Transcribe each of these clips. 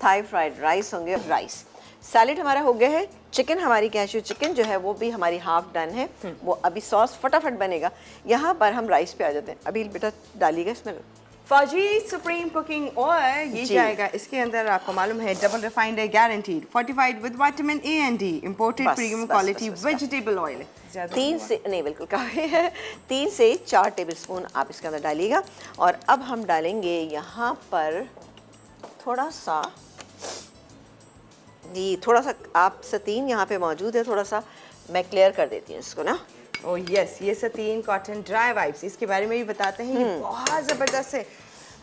Thai fried rice होंगे। Rice salad हमारा हो गया है। चिकन हमारी कैशू चिकन जो है वो भी हमारी हाफ डन है। वो अभी सॉस फटाफट बनेगा। यहाँ पर हम राइस पे आ जाते हैं। अभी बेटा डालिएगा इसमें फौजी सुप्रीम कुकिंग ऑयल, ये जाएगा इसके अंदर। आपको मालूम है डबल रिफाइंड है, guaranteed, fortified with vitamin A and D, imported premium quality vegetable oil है। 3 से नहीं बिल्कुल काफ़ी है। 3 से 4 टेबलस्पून आप इसके अंदर डालिएगा। और अब हम डालेंगे यहाँ पर थोड़ा सा जी, थोड़ा सा आप सतीन यहाँ पे मौजूद है, थोड़ा सा मैं क्लियर कर देती हूँ इसको ना। ओह यस, ये सतीन कॉटन ड्राई वाइप्स, इसके बारे में भी बताते हैं। ये बहुत ज़बरदस्त है।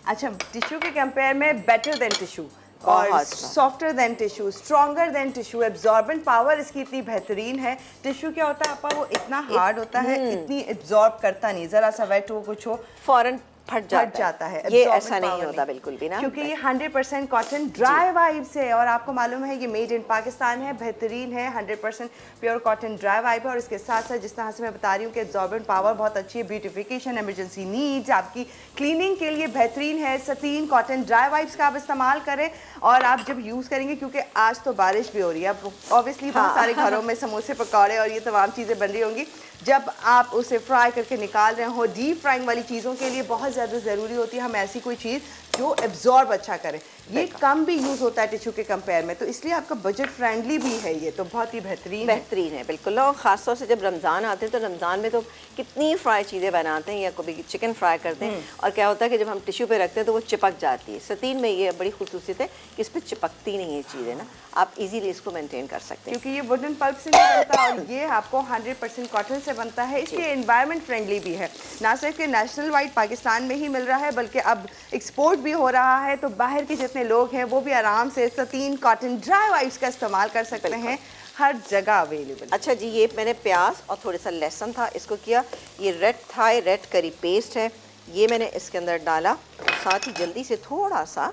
अच्छा, टिश्यू के कंपेयर में बेटर देन टिश्यू और softer then tissue, stronger than tissue, absorbent power इसकी इतनी बेहतरीन है। टिश्यू क्या होता है आपा, वो इतना हार्ड होता है, इतनी एब्जॉर्ब करता नहीं, ज़रा सा वेट हो कुछ हो फौरन फट जाता है। ये ऐसा नहीं होता बिल्कुल भी ना, क्योंकि ये 100% कॉटन ड्राई वाइप्स है। और आपको मालूम है ये मेड इन पाकिस्तान है, बेहतरीन है, 100% प्योर कॉटन ड्राई वाइप है। और इसके साथ साथ जिस तरह से मैं बता रही हूँ कि एब्जॉर्बेंट पावर बहुत अच्छी है, ब्यूटिफिकेशन, इमरजेंसी नीड्स, आपकी क्लीनिंग के लिए बेहतरीन है। सतीन कॉटन ड्राई वाइप्स का आप इस्तेमाल करें। और आप जब यूज़ करेंगे, क्योंकि आज तो बारिश भी हो रही है, अब ऑब्वियसली बहुत सारे घरों में समोसे पकौड़े और ये तमाम चीज़ें बन रही होंगी। जब आप उसे फ्राई करके निकाल रहे हो, डीप फ्राइंग वाली चीज़ों के लिए बहुत ज़्यादा ज़रूरी होती है हम ऐसी कोई चीज़ जो एब्जॉर्ब अच्छा करे। ये कम भी यूज़ होता है टिश्यू के कंपेयर में, तो इसलिए आपका बजट फ्रेंडली भी है। ये तो बहुत ही बेहतरीन है बिल्कुल। और ख़ासतौर से जब रमज़ान आते हैं तो रमज़ान में तो कितनी फ्राई चीज़ें बनाते हैं या कभी चिकन फ्राई करते हैं। और क्या होता है कि जब हम टिश्यू पे रखते हैं तो वो चिपक जाती है। सतीन में ये बड़ी खूबसूरत है कि इस पर चिपकती नहीं है चीज़ें ना, आप इजीली इसको मेंटेन कर सकते हैं। क्योंकि ये वुडन पल्प से नहीं बनता और ये आपको 100% कॉटन से बनता है। इसलिए एनवायरनमेंट फ्रेंडली भी है। ना सिर्फ कि नेशनल वाइड पाकिस्तान में ही मिल रहा है, बल्कि अब एक्सपोर्ट भी हो रहा है। तो बाहर के जितने लोग हैं वो भी आराम से सतीन कॉटन ड्राई वाइप्स का इस्तेमाल कर सकते हैं, हर जगह अवेलेबल। अच्छा जी, ये मैंने प्याज और थोड़ा सा लहसुन था इसको किया। ये red Thai red curry paste है, ये मैंने इसके अंदर डाला। साथ ही जल्दी से थोड़ा सा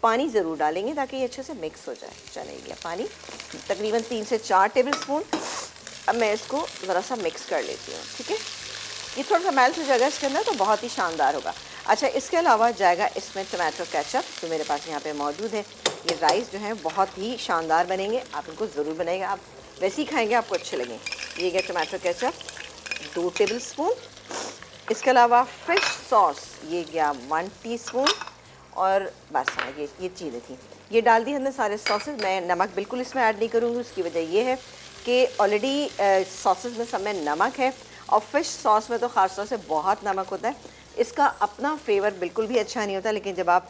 पानी ज़रूर डालेंगे ताकि ये अच्छे से मिक्स हो जाए। चलेगा पानी तकरीबन 3 से 4 टेबलस्पून। अब मैं इसको ज़रा सा मिक्स कर लेती हूँ, ठीक है। ये थोड़ा सा मेल्ट हो जाएगा इसके अंदर तो बहुत ही शानदार होगा। अच्छा, इसके अलावा जाएगा इसमें टमाटो केचप जो मेरे पास यहाँ पे मौजूद है। ये राइस जो है बहुत ही शानदार बनेंगे, आप इनको ज़रूर बनाएंगे, आप वैसे ही खाएंगे आपको अच्छे लगेंगे। ये गया टमाटो केचप 2 टेबलस्पून। इसके अलावा फ़िश सॉस ये गया 1 टीस्पून। और बस हाँ, ये चीज़ें थी, ये डाल दी हमने सारे सॉसेज। मैं नमक बिल्कुल इसमें ऐड नहीं करूँगी, उसकी वजह ये है कि ऑलरेडी सॉसेज में सब में नमक है और फ़िश सॉस में तो ख़ास तौर से बहुत नमक होता है। इसका अपना फ्लेवर बिल्कुल भी अच्छा नहीं होता, लेकिन जब आप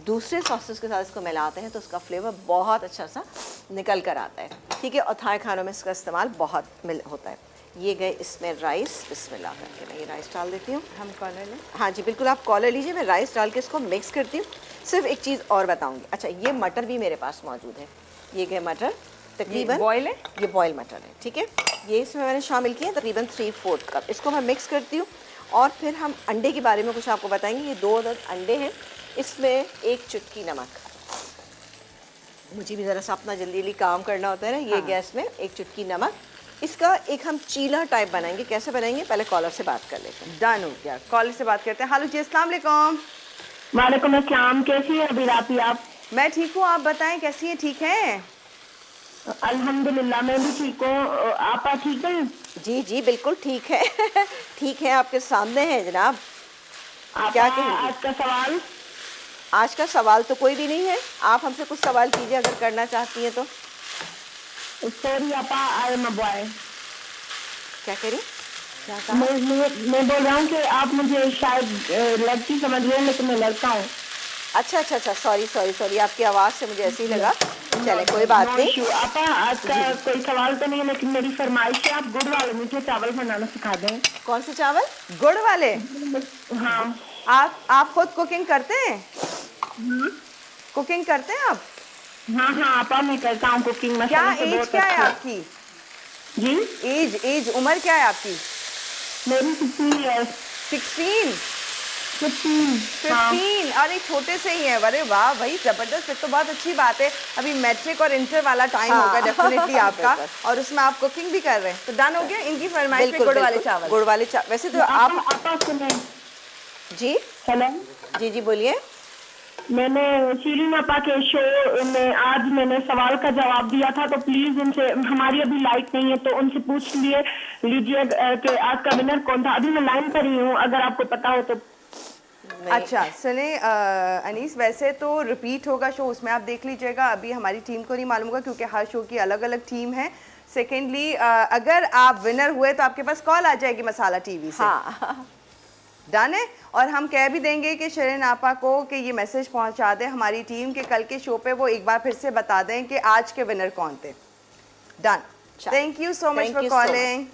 दूसरे सॉसेज के साथ इसको मिलाते हैं तो उसका फ्लेवर बहुत अच्छा सा निकल कर आता है, ठीक है। और थाई खानों में इसका इस्तेमाल बहुत होता है। ये गए इसमें राइस, बिस्मिल्लाह करके मैं ये राइस डाल देती हूँ। हम कॉलर लें? हाँ जी बिल्कुल, आप कॉलर लीजिए। मैं राइस डाल के इसको मिक्स करती हूँ। सिर्फ एक चीज़ और बताऊँगी। अच्छा, ये मटर भी मेरे पास मौजूद है। ये गए मटर तकरीबन बॉयल है, ये बॉयल मटर है, ठीक है। ये इसमें मैंने शामिल किए तकरीबन 3/4 कप। इसको मैं मिक्स करती हूँ। और फिर हम अंडे के बारे में कुछ आपको बताएंगे। ये 2 अंडे हैं, इसमें 1 चुटकी नमक। मुझे भी ज़रा सा अपना जल्दी जल्दी काम करना होता है ना। ये गैस में 1 चुटकी नमक। इसका एक हम चीला टाइप बनाएंगे। कैसे बनाएंगे, पहले कॉलर से बात कर लेते हैं। डन हो गया, कॉलर से बात करते हैं। हेलो जी, अस्सलाम वालेकुम। वालेकुम अस्सलाम, कैसी हैं अभी आप? मैं ठीक हूँ, आप बताएं कैसी हैं? ठीक हैं अल्हम्दुलिल्लाह, मैं भी ठीक हूँ। आप ठीक हैं? जी जी बिल्कुल ठीक है। ठीक है, आपके सामने है जनाब। क्या कहेंगे आज का सवाल? आज का सवाल तो कोई भी नहीं है, आप हमसे कुछ सवाल कीजिए अगर करना चाहती हैं तो। सॉरी आपा, आई एम अ बॉय। क्या करें? मैं बोल रहा हूँ कि आप मुझे शायद लड़की समझ रहे हैं, लेकिन मैं लड़का हूँ। अच्छा, सॉरी, आपकी आवाज़ से मुझे ऐसे ही लगा। चले कोई बात नहीं। आपा, आज का कोई सवाल तो नहीं है, लेकिन मेरी फरमाइश है आप गुड़ वाले मीठे चावल बनाना सिखा दें। कौन से चावल? गुड़ वाले? हाँ। आप खुद कुकिंग करते हैं? कुकिंग करते हैं आप? हाँ आपा, मैं करता हूँ कुकिंग। क्या एज क्या है आपकी? जी, एज उम्र क्या है आपकी? मेरी 16 है। 16? 15? अरे छोटे से ही है। अरे वाह भाई, जबरदस्त, फिर तो बहुत अच्छी बात है। अभी मैट्रिक और इंटर वाला टाइम होगा डेफिनेटली आपका, और उसमें आप कुकिंग भी कर रहे हैं, तो डन हो गया। इनकी फरमाइश में गुड़ वाले चावल। गुड़ वाले चावल। वैसे तो आप सुने जी हेलो जी बोलिए। मैंने शीरीन आपा के शो में आज मैंने सवाल का जवाब दिया था, तो प्लीज उनसे, हमारी अभी लाइट नहीं है तो उनसे पूछ लीजिए कि आज का विनर कौन था। अभी मैं लाइन पर ही हूँ, अगर आपको पता हो तो। अच्छा सुने अनीस, वैसे तो रिपीट होगा शो, उसमें आप देख लीजिएगा। अभी हमारी टीम को नहीं मालूम होगा क्योंकि हर शो की अलग अलग टीम है। सेकेंडली अगर आप विनर हुए तो आपके पास कॉल आ जाएगी मसाला टीवी से। हाँ डन है। और हम कह भी देंगे कि शिरीन आपा को कि ये मैसेज पहुंचा दें हमारी टीम के, कल के शो पे वो एक बार फिर से बता दें कि आज के विनर कौन थे। Done. Thank you so much for calling.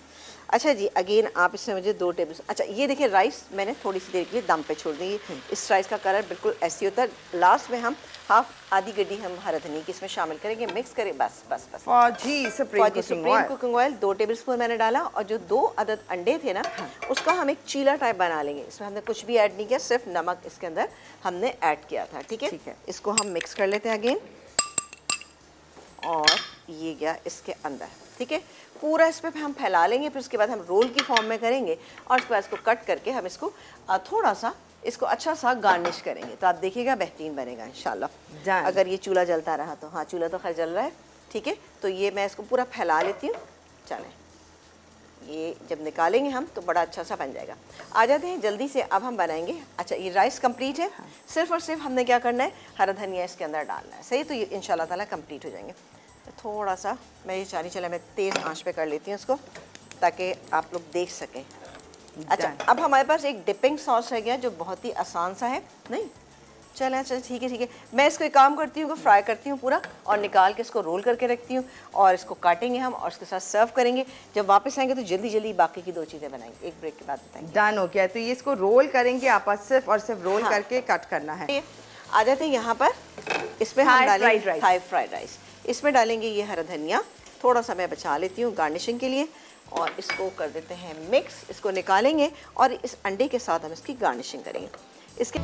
अच्छा जी, अगेन आप इसमें मुझे 2 टेबल, अच्छा ये देखिए राइस मैंने थोड़ी सी देर के लिए दम पे छोड़ दी। इस राइस का कलर बिल्कुल ऐसे होता है। लास्ट में हम आधी गड्डी हम हरा धनिया की इसमें शामिल करेंगे, मिक्स करें, बस बस बस। फौजी सुप्रीम कुकिंग ऑयल 2 टेबलस्पून मैंने डाला, और जो 2 अदद अंडे थे ना, उसका हम एक चीला टाइप बना लेंगे। इसमें हमने कुछ भी ऐड नहीं किया, सिर्फ नमक इसके अंदर हमने ऐड किया था। ठीक है, इसको हम मिक्स कर लेते हैं अगेन, और ये गया इसके अंदर। ठीक है, पूरा इस पे हम फैला लेंगे, फिर उसके बाद हम रोल की फॉर्म में करेंगे, और उसके बाद इसको कट करके हम इसको थोड़ा सा इसको अच्छा सा गार्निश करेंगे, तो आप देखिएगा बेहतरीन बनेगा इंशाल्लाह। अगर ये चूल्हा जलता रहा तो। हाँ, चूल्हा तो खैर जल रहा है। ठीक है, तो ये मैं इसको पूरा फैला लेती हूँ। चलें, ये जब निकालेंगे हम तो बड़ा अच्छा सा बन जाएगा। आ जाते हैं जल्दी से, अब हम बनाएंगे। अच्छा, ये राइस कंप्लीट है। सिर्फ और सिर्फ हमने क्या करना है, हरा धनिया इसके अंदर डालना है। सही, तो ये इंशाल्लाह ताला कंप्लीट हो जाएंगे। तो थोड़ा सा मैं ये चला मैं तेज़ आंच पे कर लेती हूँ इसको, ताकि आप लोग देख सकें। अच्छा, अब हमारे पास एक डिपिंग सॉस रह गया जो बहुत ही आसान सा है। नहीं, चलें, अच्छा ठीक है। मैं इसको एक काम करती हूँ, फ्राई करती हूँ पूरा, और निकाल के इसको रोल करके रखती हूँ, और इसको काटेंगे हम और इसके साथ सर्व करेंगे। जब वापस आएंगे तो जल्दी जल्दी बाकी की 2 चीज़ें बनाएंगे, एक ब्रेक के बाद बताएंगे। डन हो गया। तो ये इसको रोल करेंगे आप, सिर्फ और सिर्फ रोल करके कट करना है। आ जाते हैं यहाँ पर, इसमें हम डालेंगे थाई फ्राइड राइस। इसमें डालेंगे ये हरा धनिया, थोड़ा सा मैं बचा लेती हूँ गार्निशिंग के लिए, और इसको कर देते हैं मिक्स। इसको निकालेंगे और इस अंडे के साथ हम इसकी गार्निशिंग करेंगे। इसके